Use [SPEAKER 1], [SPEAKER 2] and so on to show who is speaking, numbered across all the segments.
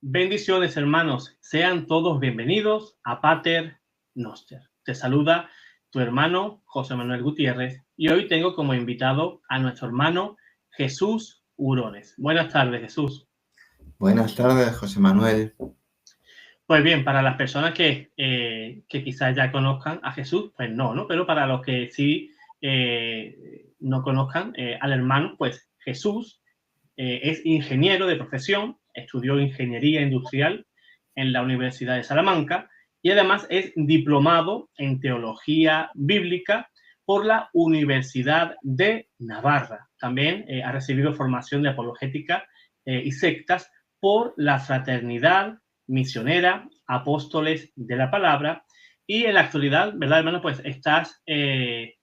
[SPEAKER 1] Bendiciones, hermanos. Sean todos bienvenidos a Pater Noster. Te saluda tu hermano José Manuel Gutiérrez y hoy tengo como invitado a nuestro hermano Jesús Hurones. Buenas tardes, Jesús.
[SPEAKER 2] Buenas tardes, José Manuel.
[SPEAKER 1] Pues bien, para las personas que quizás ya conozcan a Jesús, pues no, pero para los que sí no conozcan al hermano, pues Jesús es ingeniero de profesión, estudió ingeniería industrial en la Universidad de Salamanca y además es diplomado en teología bíblica por la Universidad de Navarra. También ha recibido formación de apologética y sectas por la Fraternidad Misionera Apóstoles de la Palabra. Y en la actualidad, ¿verdad, hermano? Pues estás en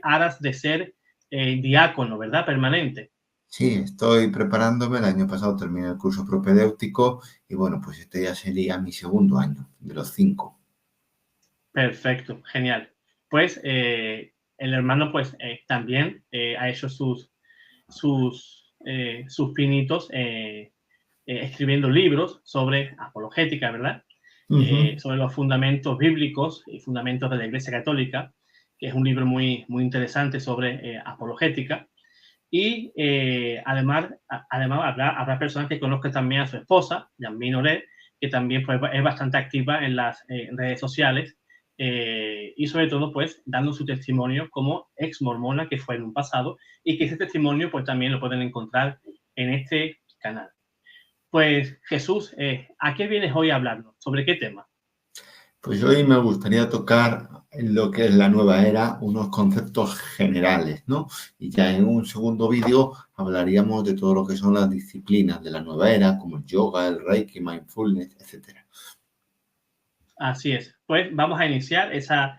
[SPEAKER 1] aras de ser diácono, ¿verdad? Permanente.
[SPEAKER 2] Sí, estoy preparándome. El año pasado terminé el curso propedéutico y bueno, pues este ya sería mi segundo año de los 5.
[SPEAKER 1] Perfecto, genial. Pues el hermano pues también ha hecho sus pinitos escribiendo libros sobre apologética, ¿verdad? Sobre los fundamentos bíblicos y fundamentos de la Iglesia Católica, que es un libro muy interesante sobre apologética. Y además habrá personas que conozcan también a su esposa, Yasmín Oret, que también pues, es bastante activa en las redes sociales y sobre todo pues dando su testimonio como ex mormona que fue en un pasado y que ese testimonio pues también lo pueden encontrar en este canal. Pues Jesús, ¿a qué vienes hoy a hablarnos? ¿Sobre qué tema?
[SPEAKER 2] Pues hoy me gustaría tocar en lo que es la nueva era, unos conceptos generales, ¿no? Y ya en un segundo vídeo hablaríamos de todo lo que son las disciplinas de la nueva era, como el yoga, el reiki, mindfulness, etcétera.
[SPEAKER 1] Así es. Pues vamos a iniciar esa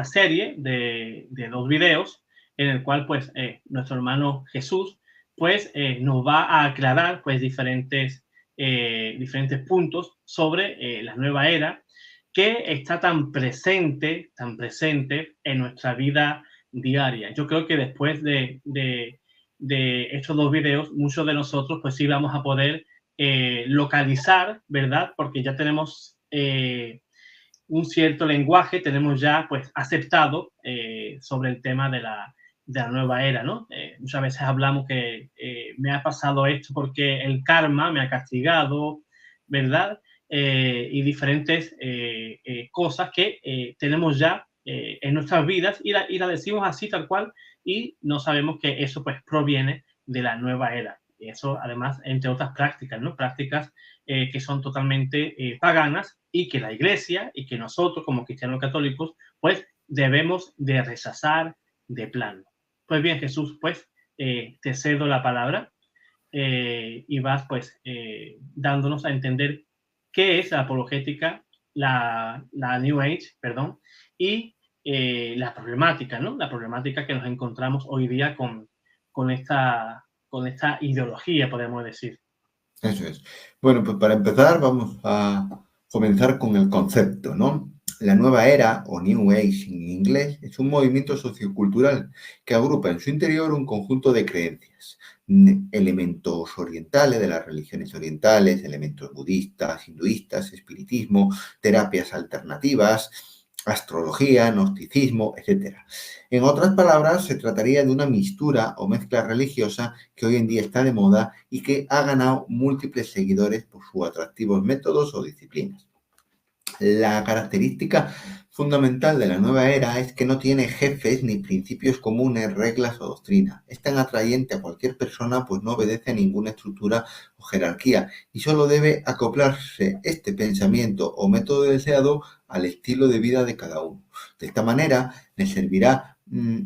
[SPEAKER 1] serie de 2 videos en el cual pues nuestro hermano Jesús pues nos va a aclarar pues diferentes puntos sobre la nueva era que está tan presente en nuestra vida diaria. Yo creo que después de estos 2 videos, muchos de nosotros pues sí vamos a poder localizar, ¿verdad? Porque ya tenemos un cierto lenguaje, tenemos ya pues aceptado sobre el tema de la nueva era, ¿no? Muchas veces hablamos que me ha pasado esto porque el karma me ha castigado, ¿verdad? Y diferentes cosas que tenemos ya en nuestras vidas y la decimos así tal cual y no sabemos que eso pues proviene de la nueva era. Y eso además, entre otras prácticas, ¿no? Prácticas que son totalmente paganas y que la Iglesia y que nosotros como cristianos católicos pues debemos de rechazar de plano. Pues bien, Jesús, pues te cedo la palabra y vas pues dándonos a entender qué es la apologética, la New Age, perdón, y la problemática, ¿no? La problemática que nos encontramos hoy día con esta ideología, podemos decir.
[SPEAKER 2] Eso es. Bueno, pues para empezar vamos a comenzar con el concepto, ¿no? La nueva era, o New Age en inglés, es un movimiento sociocultural que agrupa en su interior un conjunto de creencias, elementos orientales, de las religiones orientales, elementos budistas, hinduistas, espiritismo, terapias alternativas, astrología, gnosticismo, etc. En otras palabras, se trataría de una mixtura o mezcla religiosa que hoy en día está de moda y que ha ganado múltiples seguidores por sus atractivos métodos o disciplinas. La característica fundamental de la nueva era es que no tiene jefes ni principios comunes, reglas o doctrina. Es tan atrayente a cualquier persona pues no obedece a ninguna estructura o jerarquía y solo debe acoplarse este pensamiento o método deseado al estilo de vida de cada uno. De esta manera le servirá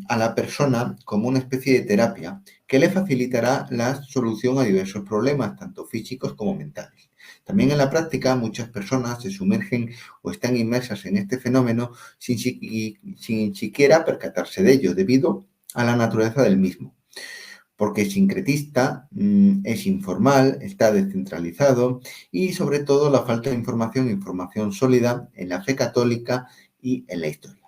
[SPEAKER 2] a la persona como una especie de terapia que le facilitará la solución a diversos problemas, tanto físicos como mentales. También en la práctica muchas personas se sumergen o están inmersas en este fenómeno sin siquiera percatarse de ello, debido a la naturaleza del mismo. Porque es sincretista, es informal, está descentralizado y sobre todo la falta de información sólida en la fe católica y en la historia.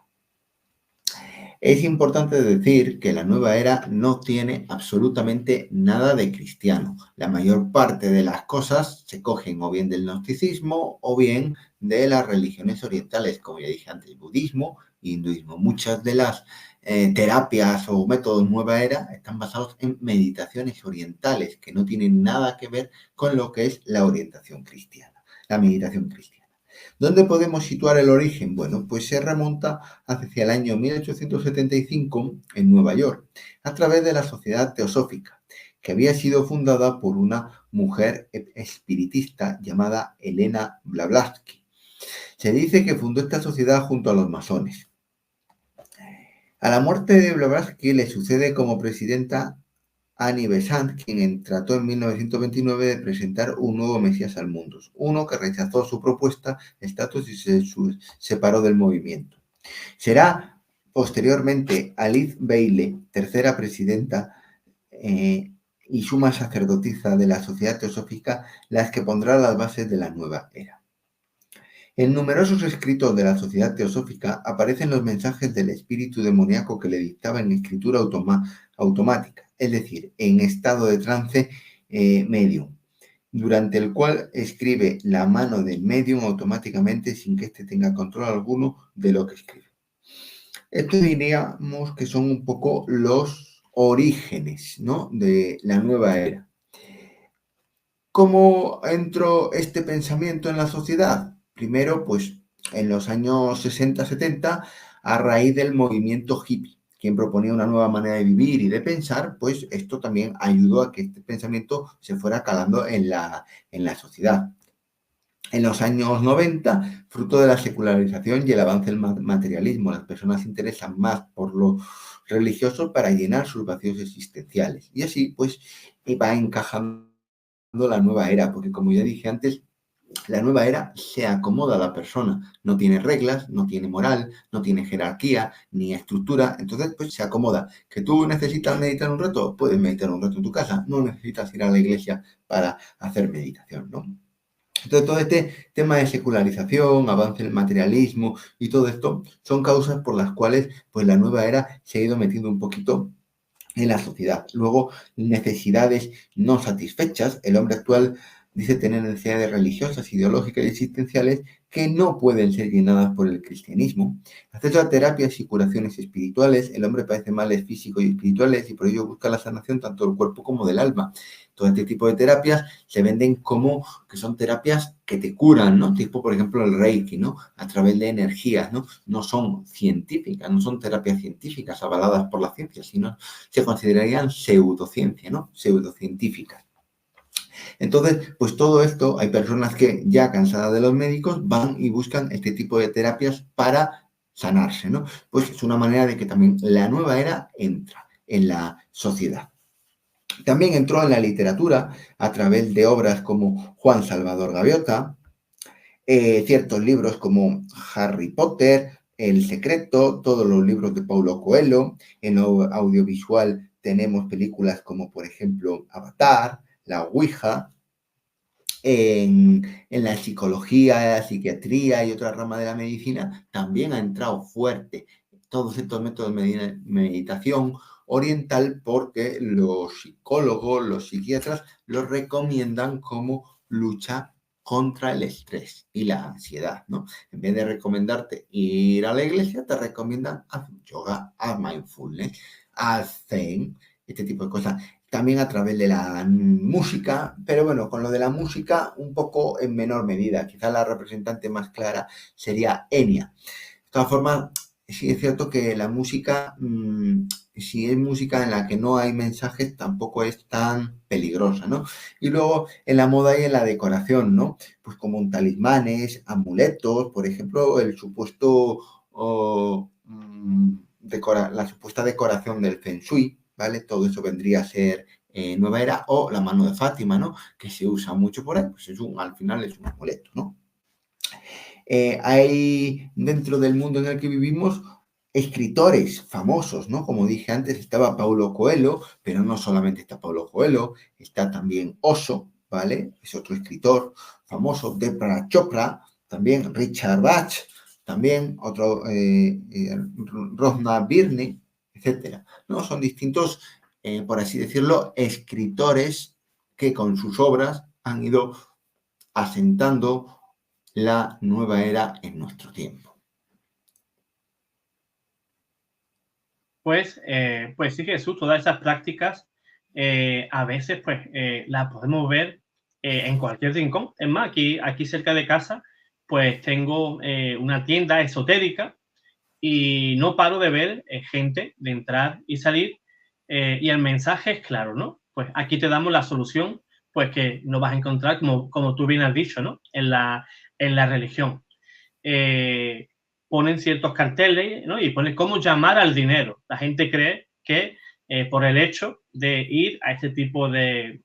[SPEAKER 2] Es importante decir que la nueva era no tiene absolutamente nada de cristiano. La mayor parte de las cosas se cogen o bien del gnosticismo o bien de las religiones orientales, como ya dije antes, budismo e hinduismo. Muchas de las terapias o métodos nueva era están basados en meditaciones orientales que no tienen nada que ver con lo que es la orientación cristiana, la meditación cristiana. ¿Dónde podemos situar el origen? Bueno, pues se remonta hacia el año 1875 en Nueva York, a través de la Sociedad Teosófica, que había sido fundada por una mujer espiritista llamada Elena Blavatsky. Se dice que fundó esta sociedad junto a los masones. A la muerte de Blavatsky le sucede como presidenta Annie Besant, quien trató en 1929 de presentar un nuevo Mesías al mundo, uno que rechazó su propuesta, estatus y se separó del movimiento. Será posteriormente Alice Bailey, tercera presidenta y suma sacerdotisa de la Sociedad Teosófica, las que pondrá las bases de la nueva era. En numerosos escritos de la Sociedad Teosófica aparecen los mensajes del espíritu demoníaco que le dictaba en escritura automática, es decir, en estado de trance medium, durante el cual escribe la mano del medium automáticamente sin que éste tenga control alguno de lo que escribe. Esto diríamos que son un poco los orígenes, ¿no?, de la nueva era. ¿Cómo entró este pensamiento en la sociedad? Primero, pues en los años 60-70, a raíz del movimiento hippie, quien proponía una nueva manera de vivir y de pensar, pues esto también ayudó a que este pensamiento se fuera calando en la sociedad. En los años 90, fruto de la secularización y el avance del materialismo, las personas se interesan más por lo religioso para llenar sus vacíos existenciales. Y así, pues, va encajando la nueva era, porque como ya dije antes, la nueva era se acomoda a la persona, no tiene reglas, no tiene moral, no tiene jerarquía ni estructura, entonces pues se acomoda. ¿Que tú necesitas meditar un rato? Puedes meditar un rato en tu casa, no necesitas ir a la iglesia para hacer meditación, ¿no? Entonces, todo este tema de secularización, avance del materialismo y todo esto son causas por las cuales pues la nueva era se ha ido metiendo un poquito en la sociedad. Luego, necesidades no satisfechas. El hombre actual dice tener necesidades religiosas, ideológicas y existenciales que no pueden ser llenadas por el cristianismo. Acceso a terapias y curaciones espirituales. El hombre padece males físicos y espirituales y por ello busca la sanación tanto del cuerpo como del alma. Todo este tipo de terapias se venden como que son terapias que te curan, ¿no? Tipo, por ejemplo, el Reiki, ¿no? A través de energías, ¿no? No son científicas, no son terapias científicas avaladas por la ciencia, sino se considerarían pseudociencia, ¿no? Pseudocientíficas. Entonces, pues todo esto, hay personas que ya cansadas de los médicos van y buscan este tipo de terapias para sanarse, ¿no? Pues es una manera de que también la nueva era entra en la sociedad. También entró en la literatura a través de obras como Juan Salvador Gaviota, ciertos libros como Harry Potter, El Secreto, todos los libros de Paulo Coelho. En audiovisual tenemos películas como, por ejemplo, Avatar, La Ouija. En la psicología, la psiquiatría y otra rama de la medicina también ha entrado fuerte todos estos métodos de meditación oriental porque los psicólogos, los psiquiatras los recomiendan como lucha contra el estrés y la ansiedad, ¿no? En vez de recomendarte ir a la iglesia, te recomiendan hacer yoga, haz mindfulness, haz zen, este tipo de cosas. También a través de la música, pero bueno, con lo de la música un poco en menor medida. Quizás la representante más clara sería Enya. De todas formas, sí es cierto que la música, si es música en la que no hay mensajes, tampoco es tan peligrosa, ¿no? Y luego en la moda y en la decoración, ¿no? Pues como talismanes, amuletos, por ejemplo, el supuesto, la supuesta decoración del Feng Shui, ¿vale? Todo eso vendría a ser nueva era, o la mano de Fátima, ¿no? Que se usa mucho por ahí, pues al final es un amuleto, ¿no? Hay dentro del mundo en el que vivimos escritores famosos, ¿no? Como dije antes, estaba Paulo Coelho, pero no solamente está Paulo Coelho, está también Osho, ¿vale? Es otro escritor famoso, Deepak Chopra, también Richard Bach, también otro, Rosna Birney, etcétera, ¿no? Son distintos, por así decirlo, escritores que con sus obras han ido asentando la nueva era en nuestro tiempo.
[SPEAKER 1] Pues sí, Jesús, todas esas prácticas a veces pues las podemos ver en cualquier rincón. Es más, aquí cerca de casa pues tengo una tienda esotérica y no paro de ver gente de entrar y salir y el mensaje es claro, ¿no? Pues aquí te damos la solución pues que no vas a encontrar, como tú bien has dicho, ¿no? En la religión. Eh, Ponen ciertos carteles, ¿no? Y ponen cómo llamar al dinero. La gente cree que por el hecho de ir a este tipo de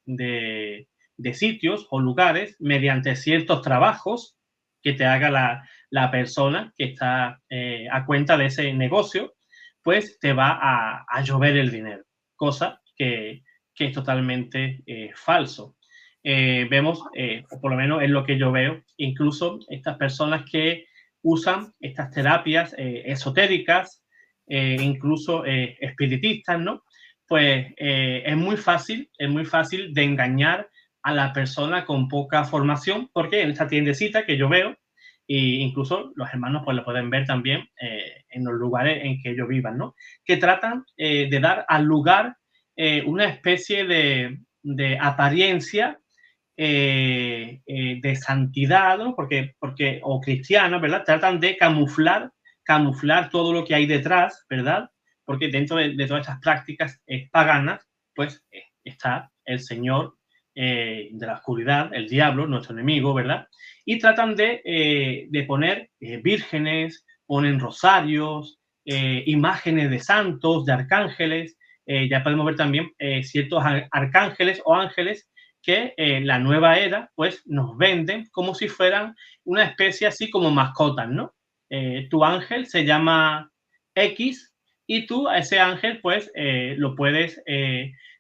[SPEAKER 1] sitios o lugares mediante ciertos trabajos que te haga la persona que está a cuenta de ese negocio, pues te va a llover el dinero, cosa que es totalmente falso. Vemos, o por lo menos es lo que yo veo, incluso estas personas que usan estas terapias esotéricas, incluso espiritistas, ¿no? Pues es muy fácil de engañar a la persona con poca formación, porque en esta tiendecita que yo veo, e incluso los hermanos pues lo pueden ver también en los lugares en que ellos vivan, ¿no? Que tratan de dar al lugar una especie de apariencia de santidad, ¿no? Porque, o cristianos, ¿verdad? Tratan de camuflar todo lo que hay detrás, ¿verdad? Porque dentro de todas estas prácticas paganas, pues está el Señor de la oscuridad, el diablo, nuestro enemigo, ¿verdad? Y tratan de poner vírgenes, ponen rosarios, imágenes de santos, de arcángeles, ya podemos ver también ciertos arcángeles o ángeles que la nueva era pues nos venden como si fueran una especie así como mascotas, ¿no? Tu ángel se llama X y tú a ese ángel pues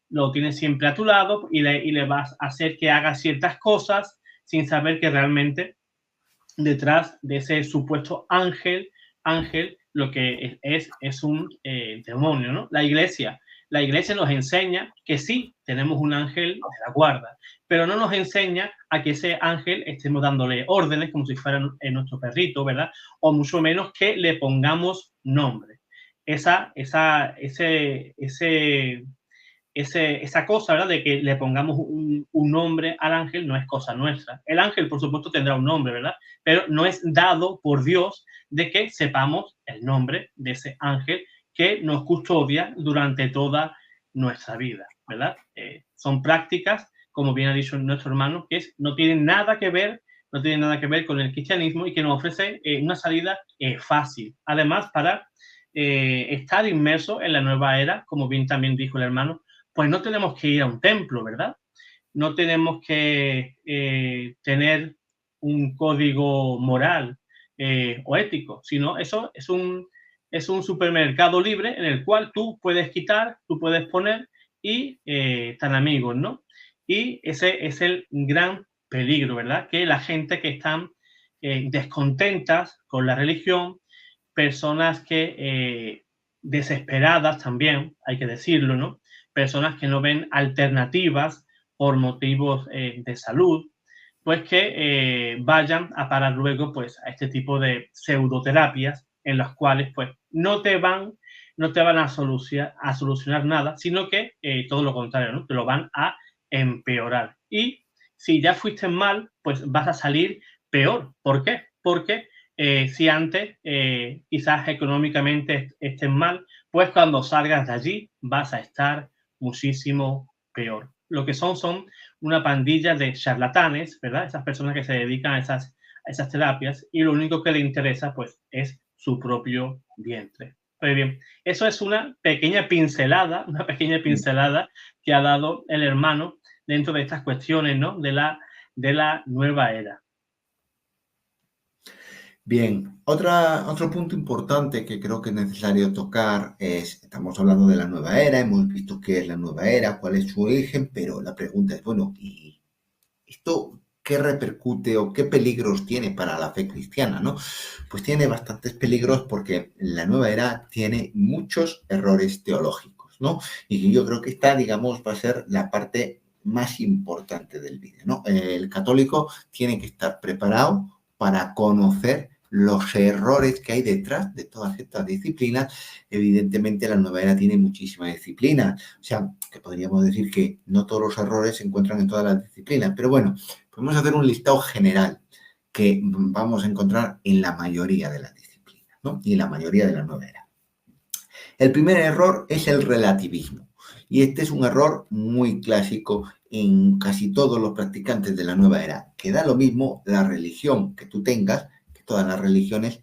[SPEAKER 1] lo tienes siempre a tu lado y le vas a hacer que haga ciertas cosas sin saber que realmente detrás de ese supuesto ángel lo que es un demonio, ¿no? La iglesia nos enseña que sí, tenemos un ángel de la guarda, pero no nos enseña a que ese ángel estemos dándole órdenes como si fuera nuestro perrito, ¿verdad? O mucho menos que le pongamos nombre. Esa cosa, ¿verdad? De que le pongamos un nombre al ángel no es cosa nuestra. El ángel, por supuesto, tendrá un nombre, ¿verdad? Pero no es dado por Dios de que sepamos el nombre de ese ángel que nos custodia durante toda nuestra vida, ¿verdad? Son prácticas, como bien ha dicho nuestro hermano, que no tienen nada que ver con el cristianismo y que nos ofrece una salida fácil. Además, para estar inmerso en la nueva era, como bien también dijo el hermano, pues no tenemos que ir a un templo, ¿verdad? No tenemos que tener un código moral o ético, sino eso es un supermercado libre en el cual tú puedes quitar, tú puedes poner y están amigos, ¿no? Y ese es el gran peligro, ¿verdad? Que la gente que están descontentas con la religión, personas que desesperadas también, hay que decirlo, ¿no? Personas que no ven alternativas por motivos de salud, pues que vayan a parar luego pues, a este tipo de pseudoterapias en las cuales pues, no te van a solucionar nada, sino que todo lo contrario, ¿no? Te lo van a empeorar. Y si ya fuiste mal, pues vas a salir peor. ¿Por qué? Porque si antes quizás económicamente estés mal, pues cuando salgas de allí vas a estar muchísimo peor. Lo que son una pandilla de charlatanes, ¿verdad? Esas personas que se dedican a esas terapias y lo único que les interesa pues es su propio vientre. Muy bien, eso es una pequeña pincelada que ha dado el hermano dentro de estas cuestiones, ¿no? De la nueva era.
[SPEAKER 2] Bien, otro punto importante que creo que es necesario tocar es, estamos hablando de la nueva era, hemos visto qué es la nueva era, cuál es su origen, pero la pregunta es, bueno, ¿y esto ¿qué repercute o qué peligros tiene para la fe cristiana, ¿no? Pues tiene bastantes peligros porque la nueva era tiene muchos errores teológicos, ¿no? Y yo creo que esta, digamos, va a ser la parte más importante del vídeo, ¿no? El católico tiene que estar preparado para conocer los errores que hay detrás de todas estas disciplinas. Evidentemente, la nueva era tiene muchísimas disciplinas, o sea, que podríamos decir que no todos los errores se encuentran en todas las disciplinas, pero bueno, podemos hacer un listado general que vamos a encontrar en la mayoría de las disciplinas, ¿no? Y en la mayoría de la nueva era. El primer error es el relativismo. Y este es un error muy clásico en casi todos los practicantes de la nueva era, que da lo mismo la religión que tú tengas, que todas las religiones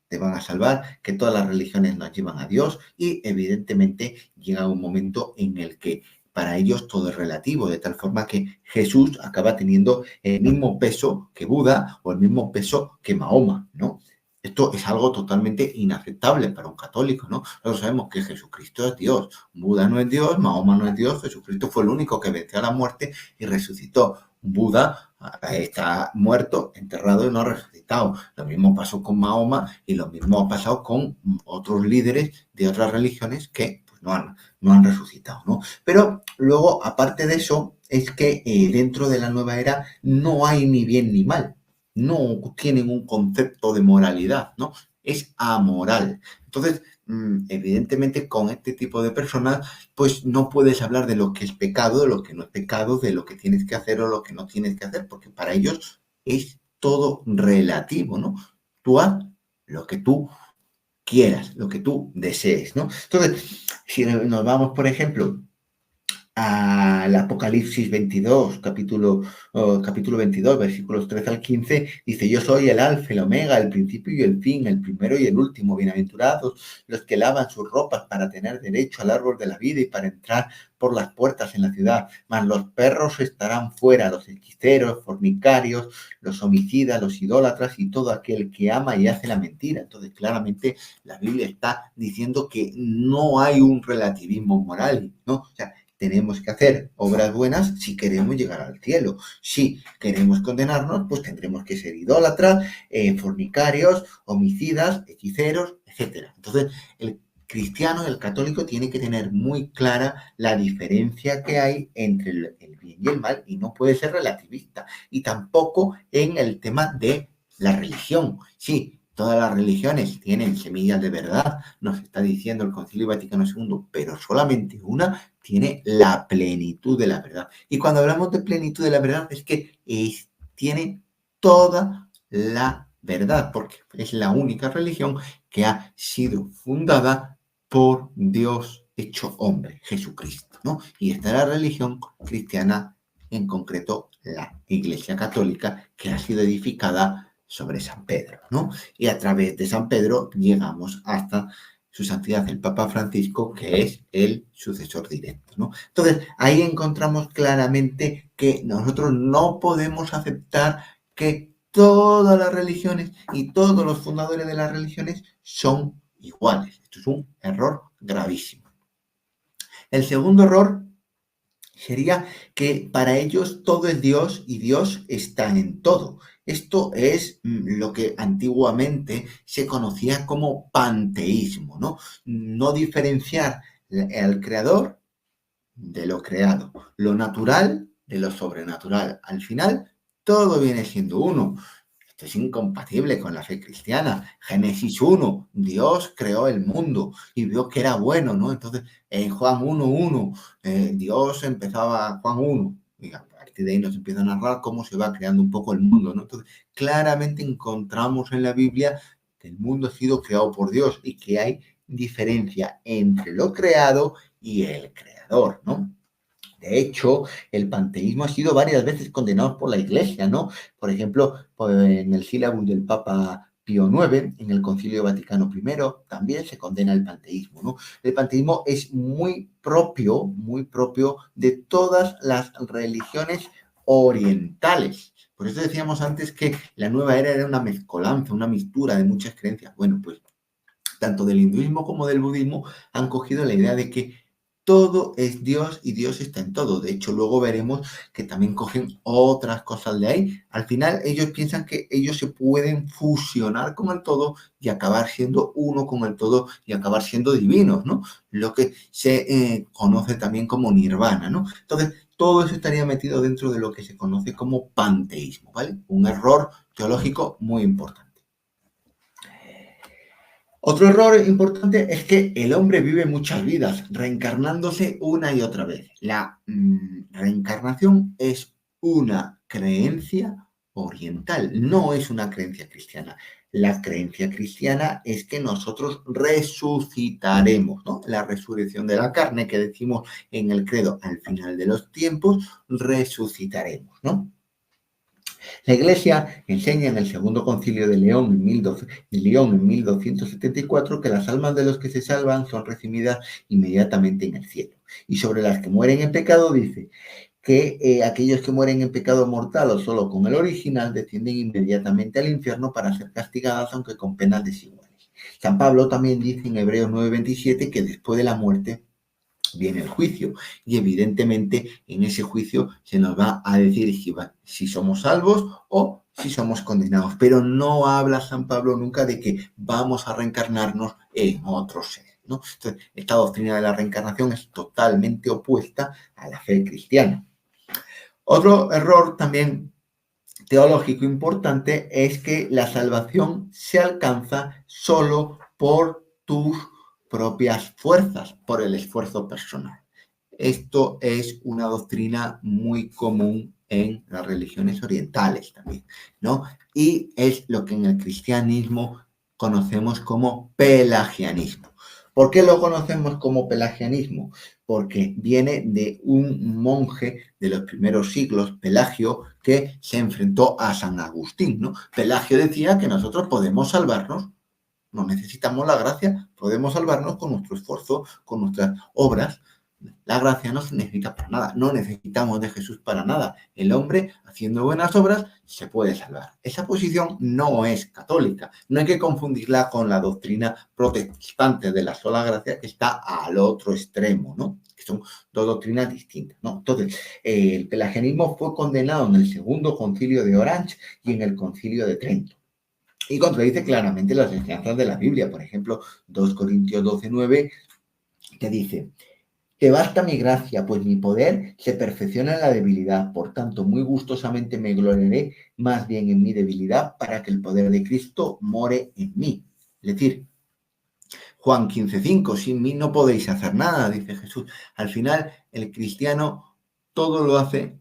[SPEAKER 2] te van a salvar, que todas las religiones nos llevan a Dios y evidentemente llega un momento en el que para ellos todo es relativo, de tal forma que Jesús acaba teniendo el mismo peso que Buda o el mismo peso que Mahoma, ¿no? Esto es algo totalmente inaceptable para un católico, ¿no? Nosotros sabemos que Jesucristo es Dios, Buda no es Dios, Mahoma no es Dios, Jesucristo fue el único que venció a la muerte y resucitó. Buda está muerto, enterrado y no resucitado. Lo mismo pasó con Mahoma y lo mismo ha pasado con otros líderes de otras religiones que pues, no han resucitado, ¿no? Pero luego, aparte de eso, es que dentro de la nueva era no hay ni bien ni mal. No tienen un concepto de moralidad, ¿no? Es amoral. Entonces, evidentemente, con este tipo de personas, pues no puedes hablar de lo que es pecado, de lo que no es pecado, de lo que tienes que hacer o lo que no tienes que hacer, porque para ellos es todo relativo, ¿no? Tú haz lo que tú quieras, lo que tú desees, ¿no? Entonces, si nos vamos, por ejemplo, al Apocalipsis 22, capítulo 22, versículos 13 al 15, dice, yo soy el alfa, el omega, el principio y el fin, el primero y el último, bienaventurados los que lavan sus ropas para tener derecho al árbol de la vida y para entrar por las puertas en la ciudad, mas los perros estarán fuera, los hechiceros, fornicarios, los homicidas, los idólatras y todo aquel que ama y hace la mentira. Entonces, claramente, la Biblia está diciendo que no hay un relativismo moral, ¿no? O sea, tenemos que hacer obras buenas si queremos llegar al cielo. Si queremos condenarnos, pues tendremos que ser idólatras, fornicarios, homicidas, hechiceros, etc. Entonces, el cristiano, el católico, tiene que tener muy clara la diferencia que hay entre el bien y el mal y no puede ser relativista. Y tampoco en el tema de la religión. Sí, todas las religiones tienen semillas de verdad, nos está diciendo el Concilio Vaticano II, pero solamente una tiene la plenitud de la verdad. Y cuando hablamos de plenitud de la verdad es que tiene toda la verdad, porque es la única religión que ha sido fundada por Dios hecho hombre, Jesucristo, ¿no? Y esta es la religión cristiana, en concreto la Iglesia Católica, que ha sido edificada sobre San Pedro, ¿no? Y a través de San Pedro llegamos hasta su santidad el Papa Francisco, que es el sucesor directo, ¿no? Entonces, ahí encontramos claramente que nosotros no podemos aceptar que todas las religiones y todos los fundadores de las religiones son iguales. Esto es un error gravísimo. El segundo error sería que para ellos todo es Dios y Dios está en todo. Esto es lo que antiguamente se conocía como panteísmo, ¿no? No diferenciar al creador de lo creado, lo natural de lo sobrenatural. Al final, todo viene siendo uno. Esto es incompatible con la fe cristiana. Génesis 1, Dios creó el mundo y vio que era bueno, ¿no? Entonces, en Juan 1:1, Dios empezaba, Juan 1, y a partir de ahí nos empieza a narrar cómo se va creando un poco el mundo, ¿no? Entonces, claramente encontramos en la Biblia que el mundo ha sido creado por Dios y que hay diferencia entre lo creado y el creador, ¿no? De hecho, el panteísmo ha sido varias veces condenado por la Iglesia, ¿no? Por ejemplo, en el sílabus del Papa Pío IX, en el Concilio Vaticano I, también se condena el panteísmo, ¿no? El panteísmo es muy propio de todas las religiones orientales. Por eso decíamos antes que la nueva era una mezcolanza, una mixtura de muchas creencias. Bueno, pues tanto del hinduismo como del budismo han cogido la idea de que todo es Dios y Dios está en todo. De hecho, luego veremos que también cogen otras cosas de ahí. Al final, ellos piensan que ellos se pueden fusionar con el todo y acabar siendo uno con el todo y acabar siendo divinos, ¿no? Lo que se conoce también como nirvana, ¿no? Entonces, todo eso estaría metido dentro de lo que se conoce como panteísmo, ¿vale? Un error teológico muy importante. Otro error importante es que el hombre vive muchas vidas, reencarnándose una y otra vez. La reencarnación es una creencia oriental, no es una creencia cristiana. La creencia cristiana es que nosotros resucitaremos, ¿no? La resurrección de la carne que decimos en el credo al final de los tiempos, resucitaremos, ¿no? La Iglesia enseña en el Segundo Concilio de León en 1274 que las almas de los que se salvan son recibidas inmediatamente en el cielo. Y sobre las que mueren en pecado dice que aquellos que mueren en pecado mortal o solo con el original descienden inmediatamente al infierno para ser castigadas, aunque con penas desiguales. San Pablo también dice en Hebreos 9:27 que después de la muerte viene el juicio y evidentemente en ese juicio se nos va a decir si somos salvos o si somos condenados, pero no habla San Pablo nunca de que vamos a reencarnarnos en otro ser, ¿no? Entonces, esta doctrina de la reencarnación es totalmente opuesta a la fe cristiana. Otro error también teológico importante es que la salvación se alcanza solo por tus propias fuerzas, por el esfuerzo personal. Esto es una doctrina muy común en las religiones orientales también, ¿no? Y es lo que en el cristianismo conocemos como pelagianismo. ¿Por qué lo conocemos como pelagianismo? Porque viene de un monje de los primeros siglos, Pelagio, que se enfrentó a San Agustín, ¿no? Pelagio decía que nosotros podemos salvarnos, no necesitamos la gracia, podemos salvarnos con nuestro esfuerzo, con nuestras obras. La gracia no se necesita para nada, no necesitamos de Jesús para nada. El hombre, haciendo buenas obras, se puede salvar. Esa posición no es católica, no hay que confundirla con la doctrina protestante de la sola gracia que está al otro extremo, ¿no? Que son dos doctrinas distintas, ¿no? Entonces, el pelagianismo fue condenado en el Segundo Concilio de Orange y en el Concilio de Trento. Y contradice claramente las enseñanzas de la Biblia. Por ejemplo, 2 Corintios 12:9 te dice: te basta mi gracia, pues mi poder se perfecciona en la debilidad. Por tanto, muy gustosamente me gloriaré más bien en mi debilidad para que el poder de Cristo more en mí. Es decir, Juan 15:5, sin mí no podéis hacer nada, dice Jesús. Al final, el cristiano todo lo hace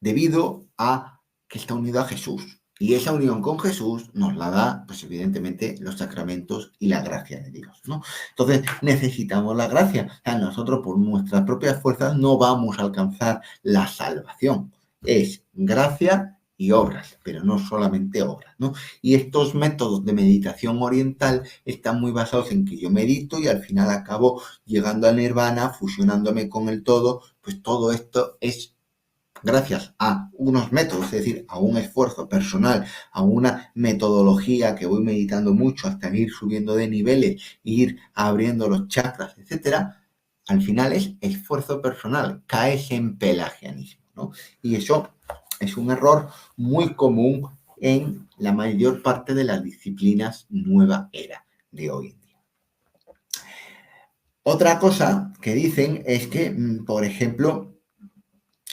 [SPEAKER 2] debido a que está unido a Jesús. Y esa unión con Jesús nos la da, pues evidentemente, los sacramentos y la gracia de Dios, ¿no? Entonces, necesitamos la gracia. O sea, nosotros por nuestras propias fuerzas no vamos a alcanzar la salvación. Es gracia y obras, pero no solamente obras, ¿no? Y estos métodos de meditación oriental están muy basados en que yo medito y al final acabo llegando al nirvana, fusionándome con el todo, pues todo esto es gracias a unos métodos, es decir, a un esfuerzo personal, a una metodología que voy meditando mucho hasta ir subiendo de niveles, ir abriendo los chakras, etcétera, al final es esfuerzo personal, caes en pelagianismo, ¿no? Y eso es un error muy común en la mayor parte de las disciplinas nueva era de hoy en día. Otra cosa que dicen es que, por ejemplo,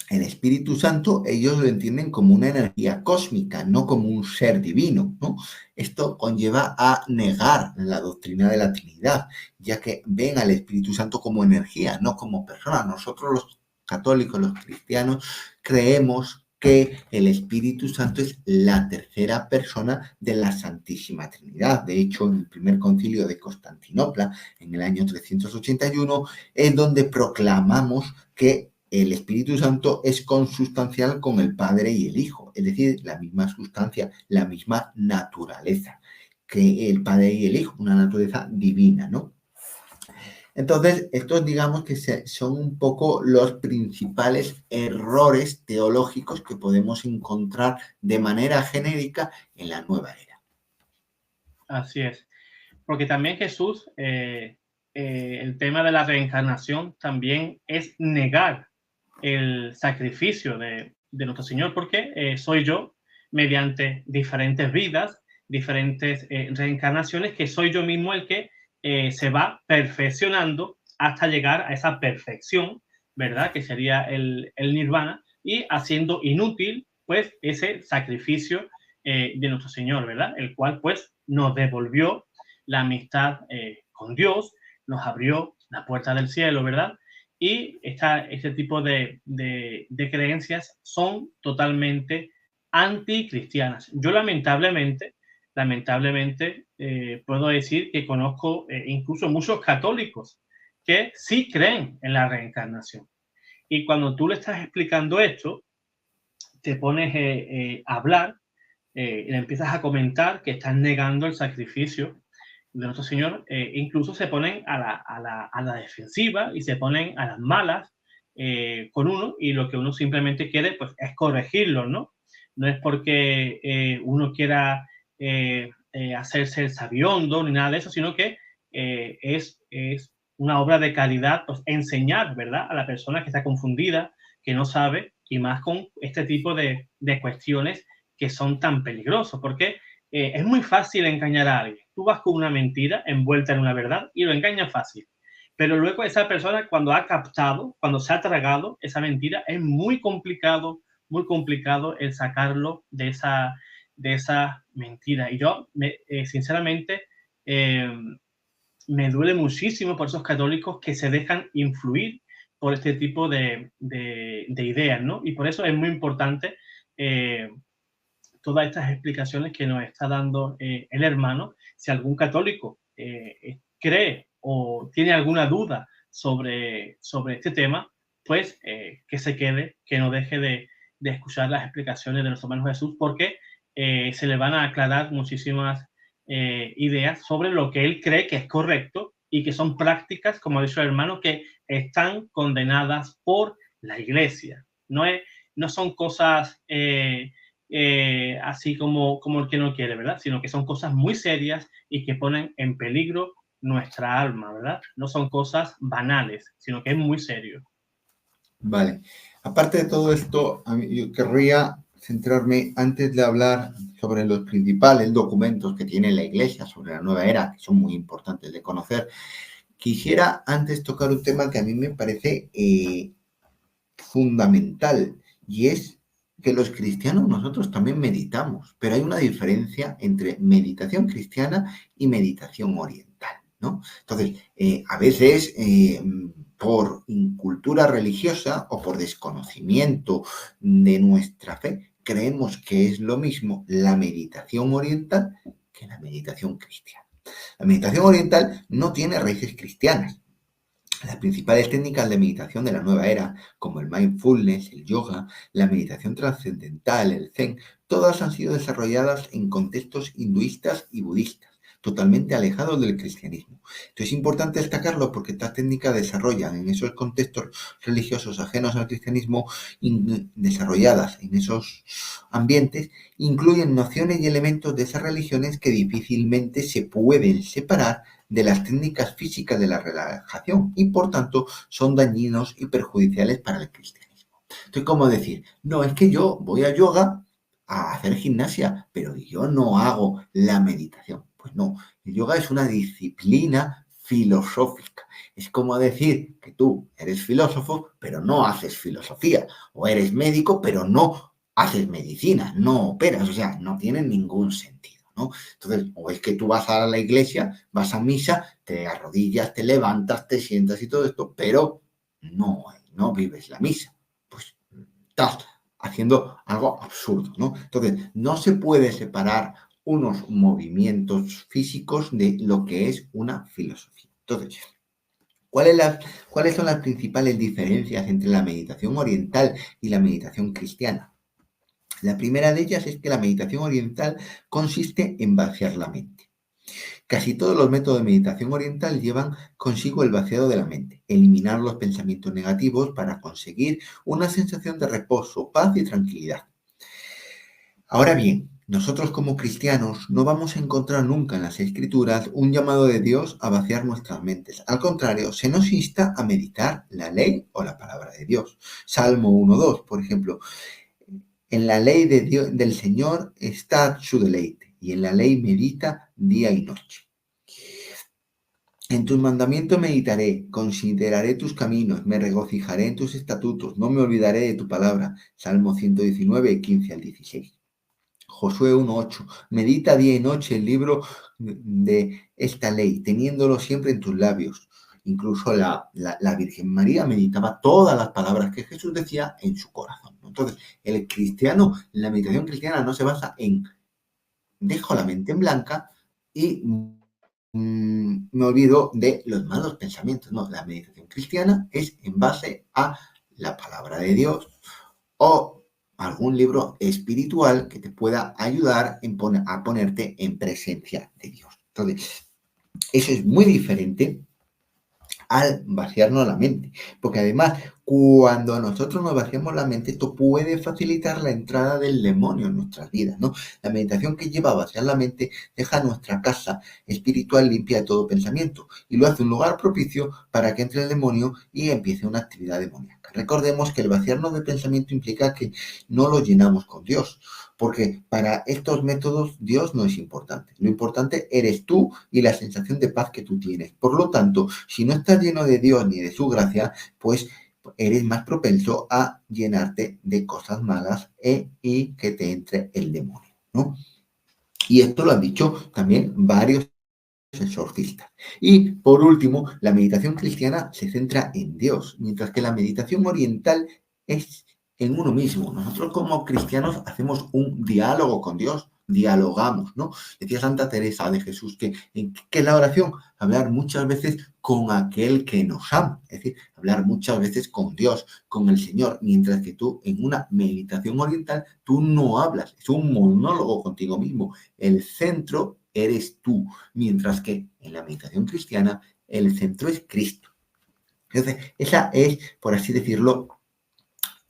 [SPEAKER 2] el Espíritu Santo ellos lo entienden como una energía cósmica, no como un ser divino, ¿no? Esto conlleva a negar la doctrina de la Trinidad, ya que ven al Espíritu Santo como energía, no como persona. Nosotros los católicos, los cristianos, creemos que el Espíritu Santo es la tercera persona de la Santísima Trinidad. De hecho, en el primer concilio de Constantinopla, en el año 381, es donde proclamamos que el Espíritu Santo es consustancial con el Padre y el Hijo, es decir, la misma sustancia, la misma naturaleza que el Padre y el Hijo, una naturaleza divina, ¿no? Entonces, estos digamos que son un poco los principales errores teológicos que podemos encontrar de manera genérica en la nueva era.
[SPEAKER 1] Así es. Porque también Jesús el tema de la reencarnación también es negar el sacrificio de nuestro Señor, porque soy yo, mediante diferentes vidas, diferentes reencarnaciones, que soy yo mismo el que se va perfeccionando hasta llegar a esa perfección, ¿verdad? Que sería el nirvana, y haciendo inútil, pues, ese sacrificio de nuestro Señor, ¿verdad? El cual, pues, nos devolvió la amistad con Dios, nos abrió la puerta del cielo, ¿verdad? Y este tipo de creencias son totalmente anticristianas. Yo lamentablemente, puedo decir que conozco incluso muchos católicos que sí creen en la reencarnación. Y cuando tú le estás explicando esto, te pones a hablar, le empiezas a comentar que estás negando el sacrificio de nuestro Señor, incluso se ponen a la defensiva y se ponen a las malas con uno, y lo que uno simplemente quiere, pues, es corregirlo, ¿no? No es porque uno quiera hacerse el sabiondo ni nada de eso, sino que es una obra de caridad, pues, enseñar, ¿verdad?, a la persona que está confundida, que no sabe, y más con este tipo de cuestiones que son tan peligrosos, porque es muy fácil engañar a alguien. Tú vas con una mentira envuelta en una verdad y lo engañas fácil. Pero luego esa persona, cuando ha captado, cuando se ha tragado esa mentira, es muy complicado el sacarlo de esa mentira. Y yo, sinceramente, eh, me duele muchísimo por esos católicos que se dejan influir por este tipo de ideas, ¿no? Y por eso es muy importante todas estas explicaciones que nos está dando el hermano. Si algún católico cree o tiene alguna duda sobre este tema, pues que se quede, que no deje de escuchar las explicaciones de nuestro hermano Jesús, porque se le van a aclarar muchísimas ideas sobre lo que él cree que es correcto y que son prácticas, como ha dicho el hermano, que están condenadas por la Iglesia. No son cosas así como el que no quiere, ¿verdad? Sino que son cosas muy serias y que ponen en peligro nuestra alma, ¿verdad? No son cosas banales, sino que es muy serio.
[SPEAKER 2] Vale. Aparte de todo esto, yo querría centrarme, antes de hablar sobre los principales documentos que tiene la Iglesia sobre la nueva era, que son muy importantes de conocer, quisiera antes tocar un tema que a mí me parece fundamental, y es que los cristianos nosotros también meditamos, pero hay una diferencia entre meditación cristiana y meditación oriental, ¿no? Entonces, a veces por incultura religiosa o por desconocimiento de nuestra fe, creemos que es lo mismo la meditación oriental que la meditación cristiana. La meditación oriental no tiene raíces cristianas. Las principales técnicas de meditación de la nueva era, como el mindfulness, el yoga, la meditación trascendental, el zen, todas han sido desarrolladas en contextos hinduistas y budistas, totalmente alejados del cristianismo. Entonces es importante destacarlo porque estas técnicas desarrollan en esos contextos religiosos ajenos al cristianismo, desarrolladas en esos ambientes, incluyen nociones y elementos de esas religiones que difícilmente se pueden separar de las técnicas físicas de la relajación y por tanto son dañinos y perjudiciales para el cristianismo. Entonces, ¿cómo decir? No, es que yo voy a yoga a hacer gimnasia, pero yo no hago la meditación. Pues no, el yoga es una disciplina filosófica. Es como decir que tú eres filósofo, pero no haces filosofía, o eres médico, pero no haces medicina, no operas, o sea, no tiene ningún sentido, ¿no? Entonces, o es que tú vas a la iglesia, vas a misa, te arrodillas, te levantas, te sientas y todo esto, pero no vives la misa. Pues estás haciendo algo absurdo, ¿no? Entonces, no se puede separar unos movimientos físicos de lo que es una filosofía. Entonces, ¿cuáles son las principales diferencias entre la meditación oriental y la meditación cristiana? La primera de ellas es que la meditación oriental consiste en vaciar la mente. Casi todos los métodos de meditación oriental llevan consigo el vaciado de la mente, eliminar los pensamientos negativos para conseguir una sensación de reposo, paz y tranquilidad. Ahora bien, nosotros como cristianos no vamos a encontrar nunca en las Escrituras un llamado de Dios a vaciar nuestras mentes. Al contrario, se nos insta a meditar la ley o la palabra de Dios. Salmo 1:2, por ejemplo. En la ley de Dios, del Señor está su deleite, y en la ley medita día y noche. En tus mandamientos meditaré, consideraré tus caminos, me regocijaré en tus estatutos, no me olvidaré de tu palabra. Salmo 119, 15 al 16. Josué 1:8. Medita día y noche el libro de esta ley, teniéndolo siempre en tus labios. Incluso la Virgen María meditaba todas las palabras que Jesús decía en su corazón. Entonces, el cristiano, la meditación cristiana no se basa en dejo la mente en blanca y me olvido de los malos pensamientos. No, la meditación cristiana es en base a la palabra de Dios o algún libro espiritual que te pueda ayudar a ponerte en presencia de Dios. Entonces, eso es muy diferente al vaciarnos la mente, porque además cuando nosotros nos vaciamos la mente, esto puede facilitar la entrada del demonio en nuestras vidas, ¿no? La meditación que lleva a vaciar la mente deja nuestra casa espiritual limpia de todo pensamiento y lo hace un lugar propicio para que entre el demonio y empiece una actividad demoníaca. Recordemos que el vaciarnos de pensamiento implica que no lo llenamos con Dios, porque para estos métodos Dios no es importante. Lo importante eres tú y la sensación de paz que tú tienes. Por lo tanto, si no estás lleno de Dios ni de su gracia, pues eres más propenso a llenarte de cosas malas y que te entre el demonio, ¿no? Y esto lo han dicho también varios exorcistas. Y por último, la meditación cristiana se centra en Dios, mientras que la meditación oriental es en uno mismo. Nosotros como cristianos hacemos un diálogo con Dios, dialogamos, ¿no? Decía Santa Teresa de Jesús que es la oración, hablar muchas veces con aquel que nos ama, es decir, hablar muchas veces con Dios, con el Señor, mientras que tú en una meditación oriental, tú no hablas, es un monólogo contigo mismo. El centro eres tú, mientras que en la meditación cristiana el centro es Cristo. Entonces, esa es, por así decirlo,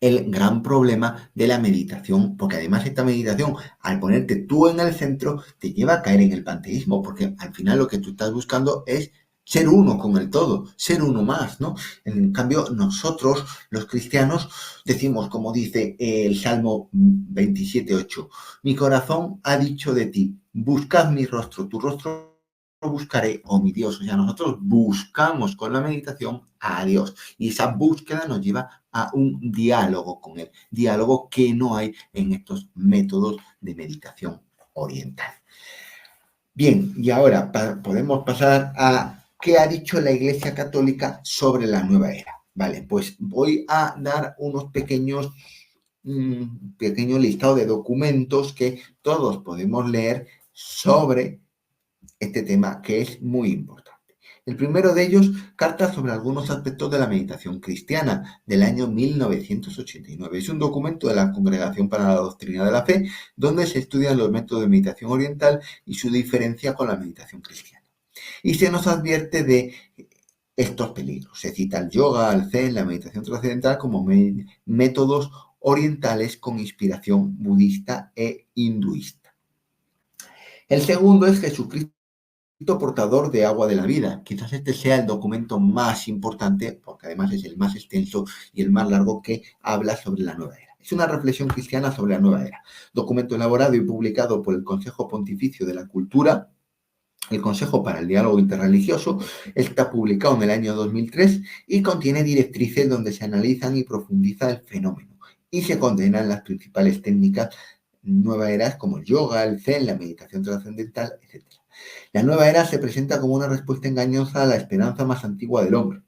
[SPEAKER 2] el gran problema de la meditación, porque además esta meditación, al ponerte tú en el centro, te lleva a caer en el panteísmo, porque al final lo que tú estás buscando es ser uno con el todo, ser uno más, ¿no? En cambio, nosotros, los cristianos, decimos, como dice el Salmo 27:8, mi corazón ha dicho de ti, buscad mi rostro, tu rostro buscaré, oh mi Dios. O sea, nosotros buscamos con la meditación a Dios y esa búsqueda nos lleva a un diálogo con Él, diálogo que no hay en estos métodos de meditación oriental. Bien, y ahora podemos pasar a qué ha dicho la Iglesia Católica sobre la nueva era. Vale, pues voy a dar unos pequeños listado de documentos que todos podemos leer sobre este tema que es muy importante. El primero de ellos, Cartas sobre algunos aspectos de la meditación cristiana, del año 1989. Es un documento de la Congregación para la Doctrina de la Fe, donde se estudian los métodos de meditación oriental y su diferencia con la meditación cristiana. Y se nos advierte de estos peligros. Se cita el yoga, el zen, la meditación trascendental como métodos orientales con inspiración budista e hinduista. El segundo es Jesucristo portador de agua de la vida. Quizás este sea el documento más importante, porque además es el más extenso y el más largo que habla sobre la nueva era. Es una reflexión cristiana sobre la nueva era. Documento elaborado y publicado por el Consejo Pontificio de la Cultura, el Consejo para el Diálogo Interreligioso. Está publicado en el año 2003 y contiene directrices donde se analizan y profundiza el fenómeno y se condenan las principales técnicas nueva eras como el yoga, el zen, la meditación trascendental, etc. La nueva era se presenta como una respuesta engañosa a la esperanza más antigua del hombre,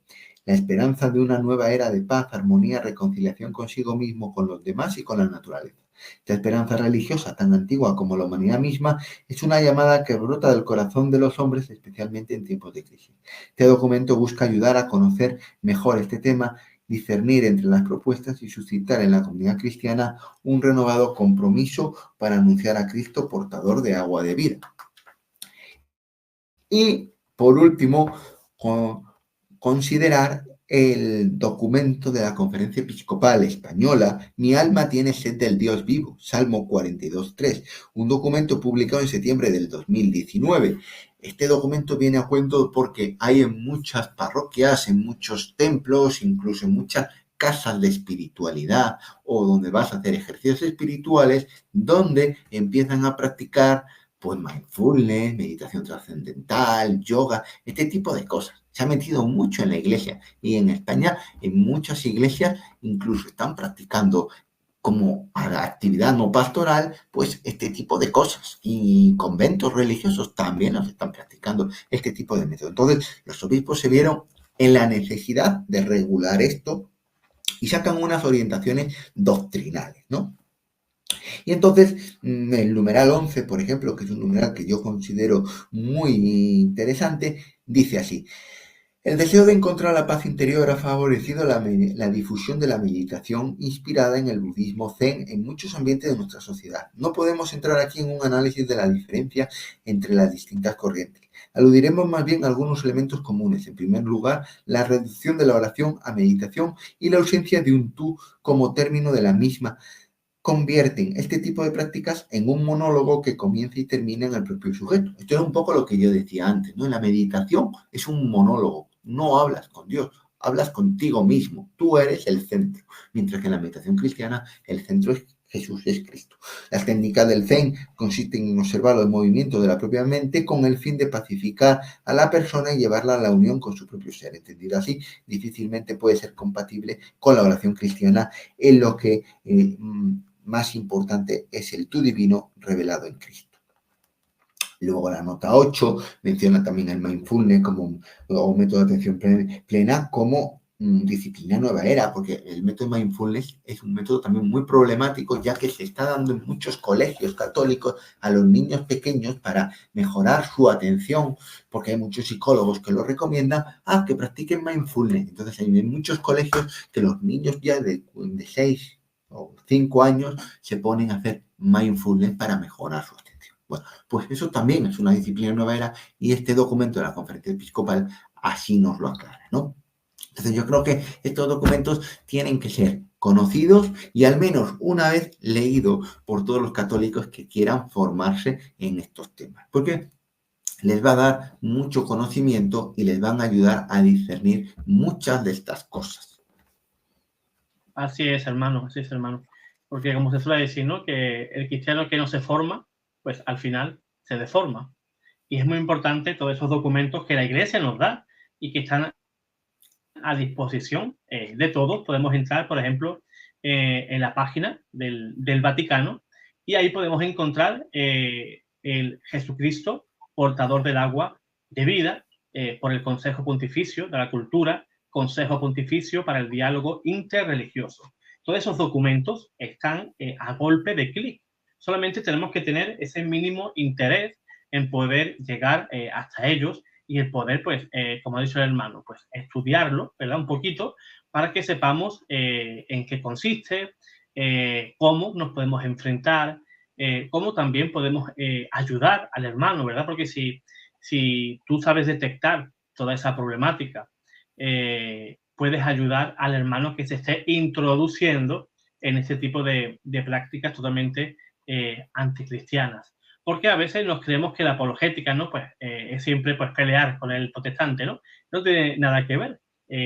[SPEAKER 2] la esperanza de una nueva era de paz, armonía, reconciliación consigo mismo, con los demás y con la naturaleza. Esta esperanza religiosa, tan antigua como la humanidad misma, es una llamada que brota del corazón de los hombres, especialmente en tiempos de crisis. Este documento busca ayudar a conocer mejor este tema, discernir entre las propuestas y suscitar en la comunidad cristiana un renovado compromiso para anunciar a Cristo portador de agua de vida. Y, por último, considerar el documento de la Conferencia Episcopal Española, Mi alma tiene sed del Dios vivo, Salmo 42.3, un documento publicado en septiembre del 2019. Este documento viene a cuento porque hay en muchas parroquias, en muchos templos, incluso en muchas casas de espiritualidad o donde vas a hacer ejercicios espirituales, donde empiezan a practicar pues mindfulness, meditación trascendental, yoga, este tipo de cosas. Se ha metido mucho en la iglesia y en España, en muchas iglesias, incluso están practicando como actividad no pastoral, pues este tipo de cosas. Y conventos religiosos también los están practicando este tipo de método. Entonces, los obispos se vieron en la necesidad de regular esto y sacan unas orientaciones doctrinales, ¿no? Y entonces, el numeral 11, por ejemplo, que es un numeral que yo considero muy interesante, dice así: el deseo de encontrar la paz interior ha favorecido la difusión de la meditación inspirada en el budismo zen en muchos ambientes de nuestra sociedad. No podemos entrar aquí en un análisis de la diferencia entre las distintas corrientes. Aludiremos más bien a algunos elementos comunes. En primer lugar, la reducción de la oración a meditación y la ausencia de un tú como término de la misma convierten este tipo de prácticas en un monólogo que comienza y termina en el propio sujeto. Esto es un poco lo que yo decía antes, ¿no? La meditación es un monólogo, no hablas con Dios, hablas contigo mismo, tú eres el centro, mientras que en la meditación cristiana el centro es Jesús, es Cristo. Las técnicas del Zen consisten en observar los movimientos de la propia mente con el fin de pacificar a la persona y llevarla a la unión con su propio ser. Entendido así, difícilmente puede ser compatible con la oración cristiana en lo que más importante es el tú divino revelado en Cristo. Luego la nota 8 menciona también el mindfulness como un método de atención plena como disciplina nueva era, porque el método mindfulness es un método también muy problemático, ya que se está dando en muchos colegios católicos a los niños pequeños para mejorar su atención, porque hay muchos psicólogos que lo recomiendan a que practiquen mindfulness. Entonces hay muchos colegios que los niños ya de 6 o 5 años se ponen a hacer mindfulness para mejorar su atención. Bueno, pues eso también es una disciplina nueva era y este documento de la Conferencia Episcopal así nos lo aclara, ¿no? Entonces yo creo que estos documentos tienen que ser conocidos y al menos una vez leídos por todos los católicos que quieran formarse en estos temas, porque les va a dar mucho conocimiento y les van a ayudar a discernir muchas de estas cosas.
[SPEAKER 1] Así es, hermano, así es, hermano. Porque como se suele decir, ¿no? Que el cristiano que no se forma, pues al final se deforma. Y es muy importante todos esos documentos que la Iglesia nos da y que están a disposición de todos. Podemos entrar, por ejemplo, en la página del Vaticano y ahí podemos encontrar el Jesucristo, portador del agua de vida, por el Consejo Pontificio de la Cultura, Consejo Pontificio para el Diálogo Interreligioso. Todos esos documentos están a golpe de clic. Solamente tenemos que tener ese mínimo interés en poder llegar hasta ellos y el poder, pues, como ha dicho el hermano, pues estudiarlo, ¿verdad? Un poquito, para que sepamos en qué consiste, cómo nos podemos enfrentar, cómo también podemos ayudar al hermano, ¿verdad? Porque si tú sabes detectar toda esa problemática, puedes ayudar al hermano que se esté introduciendo en este tipo de prácticas totalmente anticristianas. Porque a veces nos creemos que la apologética, ¿no? Pues es siempre pues, pelear con el protestante, ¿no? No tiene nada que ver.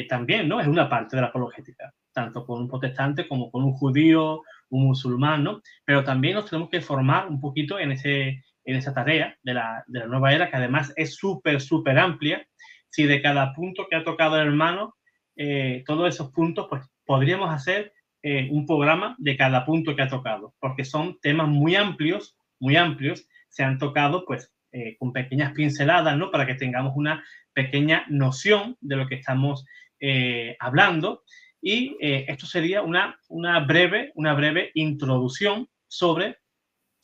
[SPEAKER 1] También, ¿no? Es una parte de la apologética, tanto con un protestante como con un judío, un musulmán, ¿no? Pero también nos tenemos que formar un poquito en esa tarea de la nueva era, que además es súper, súper amplia. Si de cada punto que ha tocado el hermano, todos esos puntos, pues podríamos hacer un programa de cada punto que ha tocado, porque son temas muy amplios, se han tocado pues con pequeñas pinceladas, ¿no? Para que tengamos una pequeña noción de lo que estamos hablando y esto sería una breve introducción sobre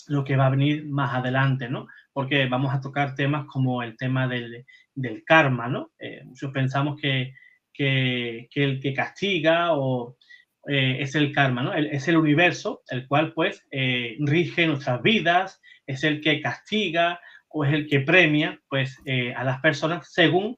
[SPEAKER 1] lo que va a venir más adelante, ¿no? Porque vamos a tocar temas como el tema del karma, ¿no? Muchos pensamos que el que castiga o es el karma, ¿no? Es el universo, el cual pues rige nuestras vidas, es el que castiga o es el que premia pues a las personas según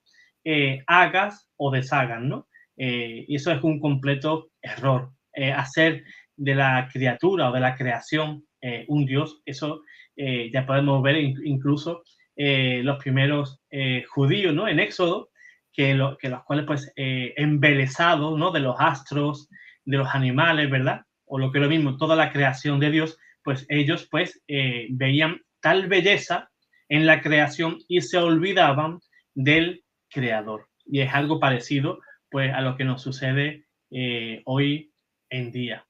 [SPEAKER 1] hagas o deshagan, ¿no? Y eso es un completo error. Hacer de la criatura o de la creación un Dios, eso ya podemos ver incluso los primeros judíos, ¿no? En Éxodo, que los cuales pues embelesados, ¿no? De los astros, de los animales, ¿verdad? O lo que es lo mismo, toda la creación de Dios, pues ellos pues veían tal belleza en la creación y se olvidaban del creador. Y es algo parecido pues a lo que nos sucede hoy en día.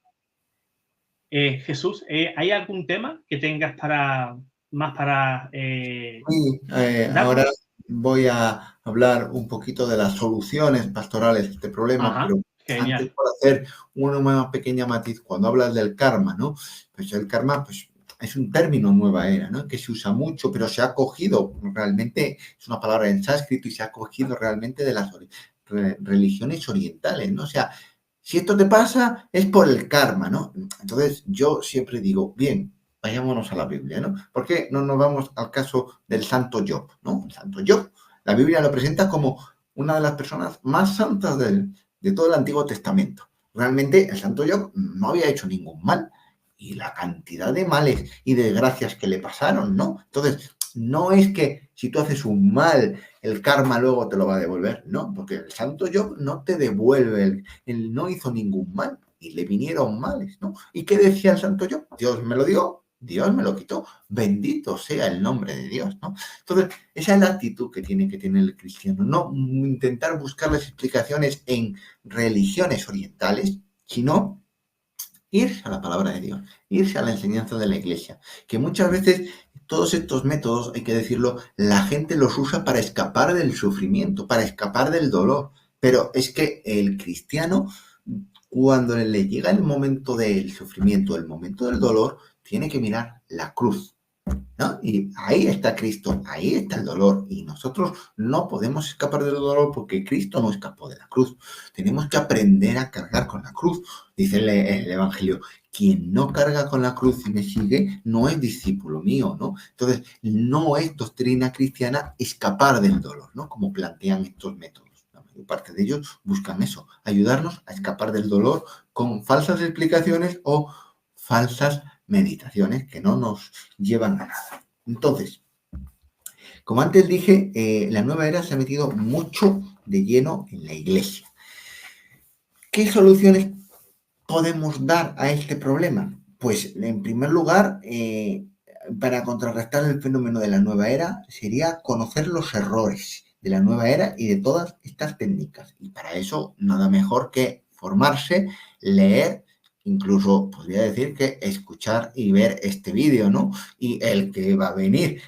[SPEAKER 1] Jesús, ¿hay algún tema que tengas para
[SPEAKER 2] Sí, ahora
[SPEAKER 1] darnos?
[SPEAKER 2] voy a hablar un poquito de las soluciones pastorales a este problema,
[SPEAKER 1] Ajá,
[SPEAKER 2] pero antes
[SPEAKER 1] genial.
[SPEAKER 2] por hacer una pequeña matiz, cuando hablas del karma, ¿no? Pues el karma, pues es un término nueva era, ¿no? Que se usa mucho, pero se ha cogido realmente, es una palabra en sánscrito y se ha cogido realmente de las religiones orientales, ¿no? O sea, si esto te pasa es por el karma, ¿no? Entonces yo siempre digo, bien, vayámonos a la Biblia, ¿no? ¿Por qué no nos vamos al caso del santo Job, ¿no? El santo Job, la Biblia lo presenta como una de las personas más santas de todo el Antiguo Testamento. Realmente el santo Job no había hecho ningún mal y la cantidad de males y desgracias que le pasaron, ¿no? Entonces, no es que si tú haces un mal, el karma luego te lo va a devolver, no, porque el santo Job no te devuelve, él no hizo ningún mal y le vinieron males, ¿no? ¿Y qué decía el santo Job? Dios me lo dio, Dios me lo quitó, bendito sea el nombre de Dios, ¿no? Entonces, esa es la actitud que tiene que tener el cristiano, no intentar buscar las explicaciones en religiones orientales, sino irse a la palabra de Dios, irse a la enseñanza de la iglesia, que muchas veces todos estos métodos, hay que decirlo, la gente los usa para escapar del sufrimiento, para escapar del dolor, pero es que el cristiano, cuando le llega el momento del sufrimiento, el momento del dolor, tiene que mirar la cruz, ¿no? Y ahí está Cristo, ahí está el dolor. Y nosotros no podemos escapar del dolor porque Cristo no escapó de la cruz. Tenemos que aprender a cargar con la cruz. Dice el Evangelio, quien no carga con la cruz y me sigue no es discípulo mío, ¿no? Entonces, no es doctrina cristiana escapar del dolor, ¿no? Como plantean estos métodos. La mayor parte de ellos buscan eso, ayudarnos a escapar del dolor con falsas explicaciones o falsas meditaciones que no nos llevan a nada. Entonces, como antes dije, la nueva era se ha metido mucho de lleno en la iglesia. ¿Qué soluciones podemos dar a este problema? Pues, en primer lugar, para contrarrestar el fenómeno de la nueva era, sería conocer los errores de la nueva era y de todas estas técnicas. Y para eso, nada mejor que formarse, leer, incluso podría decir que escuchar y ver este vídeo, ¿no? Y el que va a venir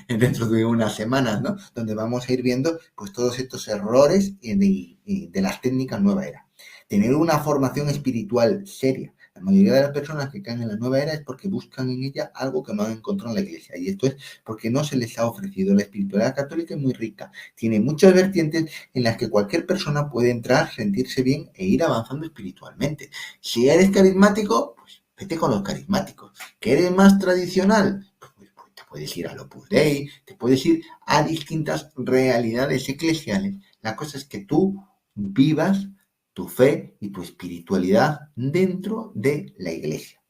[SPEAKER 2] dentro de unas semanas, ¿no? Donde vamos a ir viendo pues todos estos errores de las técnicas nueva era. Tener una formación espiritual seria. La mayoría de las personas que caen en la nueva era es porque buscan en ella algo que no han encontrado en la iglesia. Y esto es porque no se les ha ofrecido. La espiritualidad católica es muy rica. Tiene muchas vertientes en las que cualquier persona puede entrar, sentirse bien e ir avanzando espiritualmente. Si eres carismático, pues vete con los carismáticos. ¿Que eres más tradicional? Pues te puedes ir al Opus Dei, te puedes ir a distintas realidades eclesiales. La cosa es que tú vivas tu fe y tu espiritualidad dentro de la iglesia.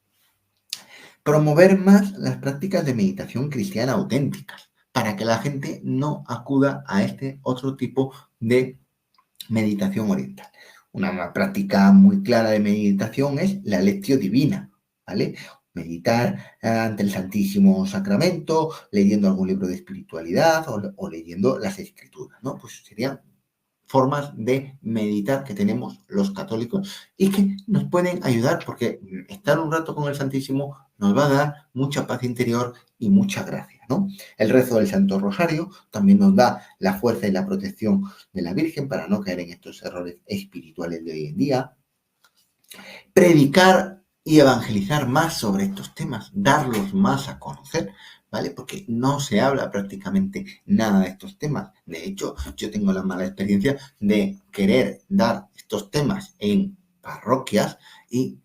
[SPEAKER 2] Promover más las prácticas de meditación cristiana auténticas para que la gente no acuda a este otro tipo de meditación oriental. Una práctica muy clara de meditación es la lectio divina, ¿vale? Meditar ante el Santísimo Sacramento, leyendo algún libro de espiritualidad o leyendo las escrituras, ¿no? Pues serían formas de meditar que tenemos los católicos y que nos pueden ayudar porque estar un rato con el Santísimo nos va a dar mucha paz interior y mucha gracia, ¿no? El rezo del Santo Rosario también nos da la fuerza y la protección de la Virgen para no caer en estos errores espirituales de hoy en día. Predicar y evangelizar más sobre estos temas, darlos más a conocer, ¿vale? Porque no se habla prácticamente nada de estos temas. De hecho, yo tengo la mala experiencia de querer dar estos temas en parroquias y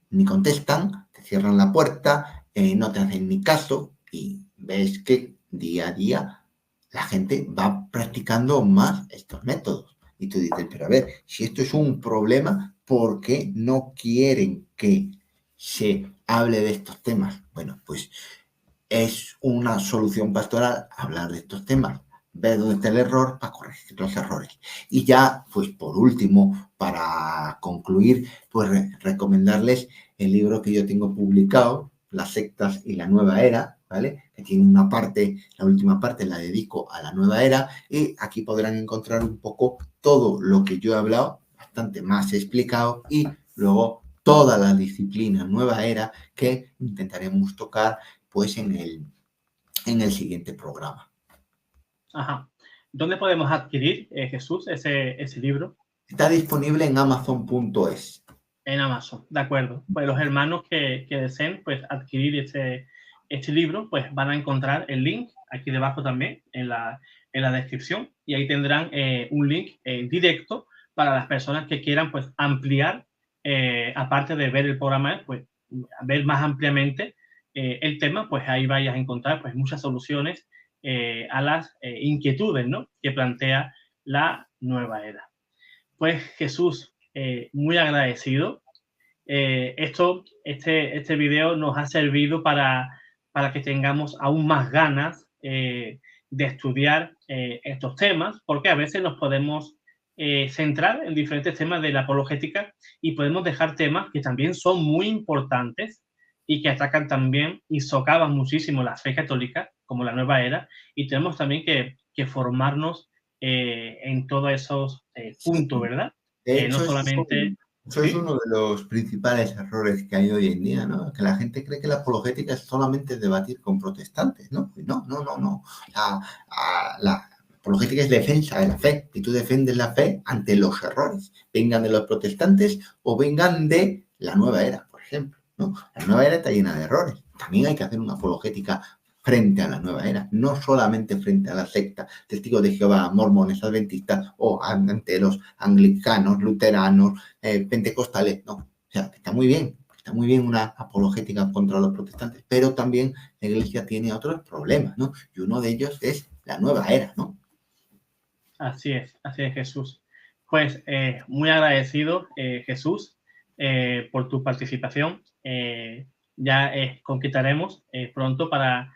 [SPEAKER 2] ni contestan, te cierran la puerta, no te hacen ni caso y ves que día a día la gente va practicando más estos métodos. Y tú dices, pero a ver, si esto es un problema, ¿por qué no quieren que se hable de estos temas? Bueno, pues es una solución pastoral hablar de estos temas, ver dónde está el error para corregir los errores. Y ya, pues por último, para concluir, pues recomendarles el libro que yo tengo publicado, Las sectas y la nueva era, ¿vale? Que tiene una parte, la última parte la dedico a la nueva era, y aquí podrán encontrar un poco todo lo que yo he hablado, bastante más explicado, y luego toda la disciplina nueva era que intentaremos tocar pues en el siguiente programa.
[SPEAKER 1] Ajá. ¿Dónde podemos adquirir, Jesús, ese libro?
[SPEAKER 2] Está disponible en Amazon.es.
[SPEAKER 1] En Amazon, de acuerdo. Pues los hermanos que deseen pues, adquirir este libro, pues van a encontrar el link aquí debajo también en la descripción, y ahí tendrán un link directo para las personas que quieran pues, ampliar, aparte de ver el programa, pues ver más ampliamente el tema, pues ahí vayas a encontrar pues, muchas soluciones a las inquietudes, ¿no?, que plantea la nueva era. Pues Jesús, muy agradecido. Este video nos ha servido para que tengamos aún más ganas de estudiar estos temas, porque a veces nos podemos centrar en diferentes temas de la apologética y podemos dejar temas que también son muy importantes y que atacan también y socavan muchísimo la fe católica, como la nueva era, y tenemos también que formarnos en todos esos puntos, ¿verdad?
[SPEAKER 2] De
[SPEAKER 1] No
[SPEAKER 2] hecho,
[SPEAKER 1] solamente...
[SPEAKER 2] eso es
[SPEAKER 1] ¿Sí?
[SPEAKER 2] uno de los principales errores que hay hoy en día, ¿no? Que la gente cree que la apologética es solamente debatir con protestantes, ¿no? No, no, no, no. La apologética es defensa de la fe, y tú defiendes la fe ante los errores, vengan de los protestantes o vengan de la nueva era, por ejemplo, ¿no? La nueva era está llena de errores. También hay que hacer una apologética frente a la nueva era, no solamente frente a la secta, testigos de Jehová, mormones, adventistas o ante los anglicanos, luteranos, pentecostales, no. O sea, está muy bien una apologética contra los protestantes, pero también la iglesia tiene otros problemas, ¿no? Y uno de ellos es la nueva era, ¿no?
[SPEAKER 1] Así es, Jesús. Pues muy agradecido, Jesús, por tu participación. Ya concretaremos pronto para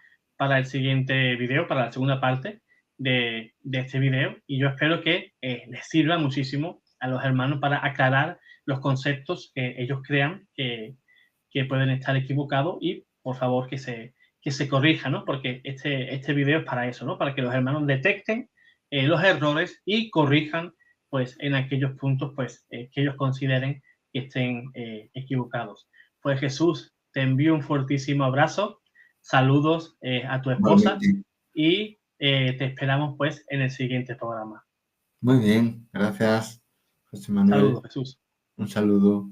[SPEAKER 1] el siguiente video, para la segunda parte de este video. Y yo espero que les sirva muchísimo a los hermanos para aclarar los conceptos que ellos crean que pueden estar equivocados, y por favor que se corrija, ¿no? Porque este video es para eso, ¿no? Para que los hermanos detecten los errores y corrijan pues en aquellos puntos pues que ellos consideren que estén equivocados. Pues Jesús, te envío un fortísimo abrazo, saludos a tu esposa y te esperamos pues en el siguiente programa.
[SPEAKER 2] Muy bien, gracias, José Manuel.
[SPEAKER 1] Saludos, Jesús.
[SPEAKER 2] Un saludo.